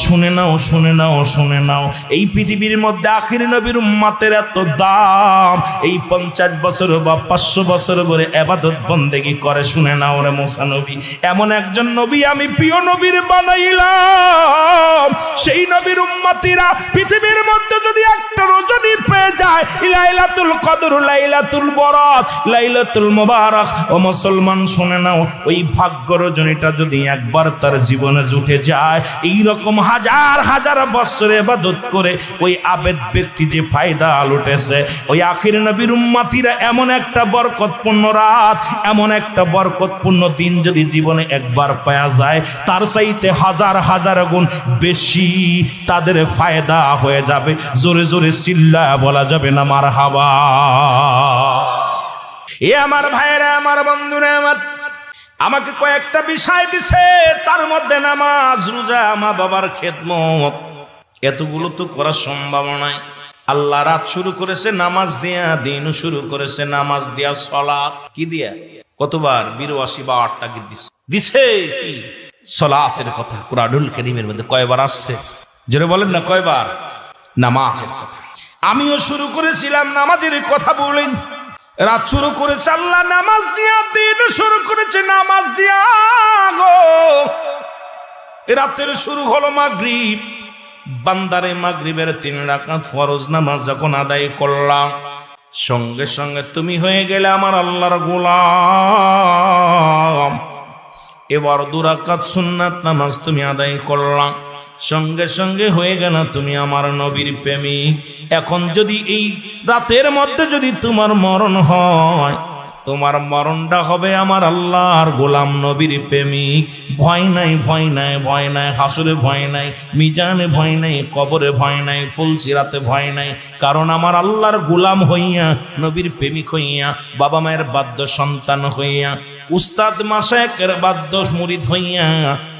শুনে নাও, শুনে নাও, শুনে নাও, এই পৃথিবীর মধ্যে আখির নবীর উম্মতের এত দাম। এই 50 বছর বা 500 বছর ধরে ইবাদত বন্দেগী করে। শুনে নাও রে মুসা নবী, এমন একজন নবী আমি প্রিয় নবীর বানাইলাম। সেই নবীর উম্মতিরা পৃথিবীর মধ্যে যদি একটা রজনী পেয়ে যায়, লাইলাতুল কদর, লাইলাতুল বরাত, লাইলাতুল মুবারাক, ও মুসলমান শুনে নাও, ওই ভাগ্য রজনীটা যদি একবার তার জীবনে জুটে যায়, এইরকম হাজার হাজার বছর ইবাদত করে ওই আবেদ ব্যক্তি যে ফায়দা লুটেছে, ওই আখির নবীর উম্মতিরা এমন একটা বরকতপূর্ণ রাত, এমন একটা বরকতপূর্ণ দিন যদি জীবনে একবার পাওয়া যায়, তার চাইতে হাজার হাজার গুণ বেশি তাদের ফায়দা হয়ে যাবে। জোরে জোরে চিল্লায়া বলা যাবে না মারহাবা। এ আমার ভাইরা, আমার বন্ধুরা, আমাকে কয়েকটা বিষয় দিছে, তার মধ্যে নামাজ, রোজা, মা বাবার খেদমত, এতগুলো তো করা সম্ভব নয়। আল্লাহ রাত শুরু করেছে নামাজ দিয়া, দিন শুরু করেছে নামাজ দিয়া। সালাত কি দিয়া? কতবার? 82 বা 8টা দিছে। কি সালাতের কথা কুরআনুল কারীমের মধ্যে কয়বার আসছে? জোরে বলেন না, কয়বার? নামাজের কথা। আমিও শুরু করেছিলাম নামাজের কথা বলেন। রাত শুরু করেছে আল্লাহ নামাজ দিয়া, দিন শুরু করেছে নামাজ দিয়া গো। রাতের শুরু হলো মাগরিব। বান্দারে মাগরিবের 3 রাকাত ফরজ নামাজ যখন আদায় করলাম, সঙ্গে সঙ্গে তুমি হয়ে গেলে আমার আল্লাহর গোলাম। এবার 2 রাকাত সুন্নাত নামাজ তুমি আদায় করলাম, সঙ্গে সঙ্গে হয়ে গেল তুমি আমার নবীর প্রেমিক। এখন যদি এই রাতের মধ্যে যদি তোমার মরণ হয়, তোমার মরণটা হবে আমার আল্লাহর গোলাম নবীর প্রেমিক। ভয় নাই, ভয় নাই, ভয় নাই, হাসরে ভয় নাই, মিজানে ভয় নাই, কবরে ভয় নাই, ফুলসিরাতে ভয় নাই। কারণ আমার আল্লাহর গোলাম হইয়া, নবীর প্রেমিক হইয়া, বাবা মায়ের বাধ্য সন্তান হইয়া, উস্তাদ মাশায়েখের বাধ্য মুরিদ হইয়া,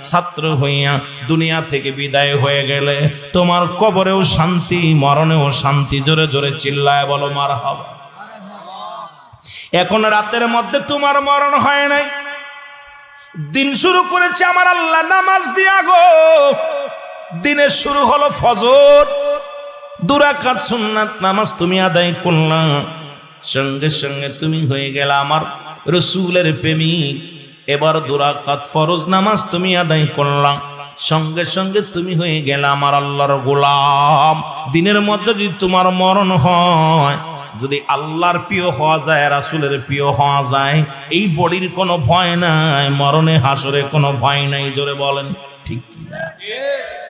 ছাত্র হইয়া দুনিয়া থেকে বিদায় হয়ে গেলে তোমার কবরেও শান্তি, মরণেও শান্তি। জোরে জোরে চিল্লায় বলো মারহাবা। এখন রাতের মধ্যে তোমার মরণ হয় নাই, দিন শুরু করেছে আমার আল্লাহ নামাজ দিয়া গো। দিনের শুরু হলো ফজর, 2 রাকাত সুন্নাত নামাজ তুমি আদায় করলা, সঙ্গে সঙ্গে তুমি হয়ে গেল আমার রসুলের প্রেমিক। এবার 2 রাকাত ফরজ নামাজ তুমি আদায় করলা, সঙ্গে সঙ্গে তুমি হয়ে গেল আমার আল্লাহর গোলাম। দিনের মধ্যে যদি তোমার মরণ হয়, যদি আল্লাহর প্রিয় হওয়া যায়, রাসূলের প্রিয় হওয়া যায়, এই বডির কোনো ভয় নাই, মরণে হাসরে কোনো ভয় নাই। জোরে বলেন ঠিক কিনা?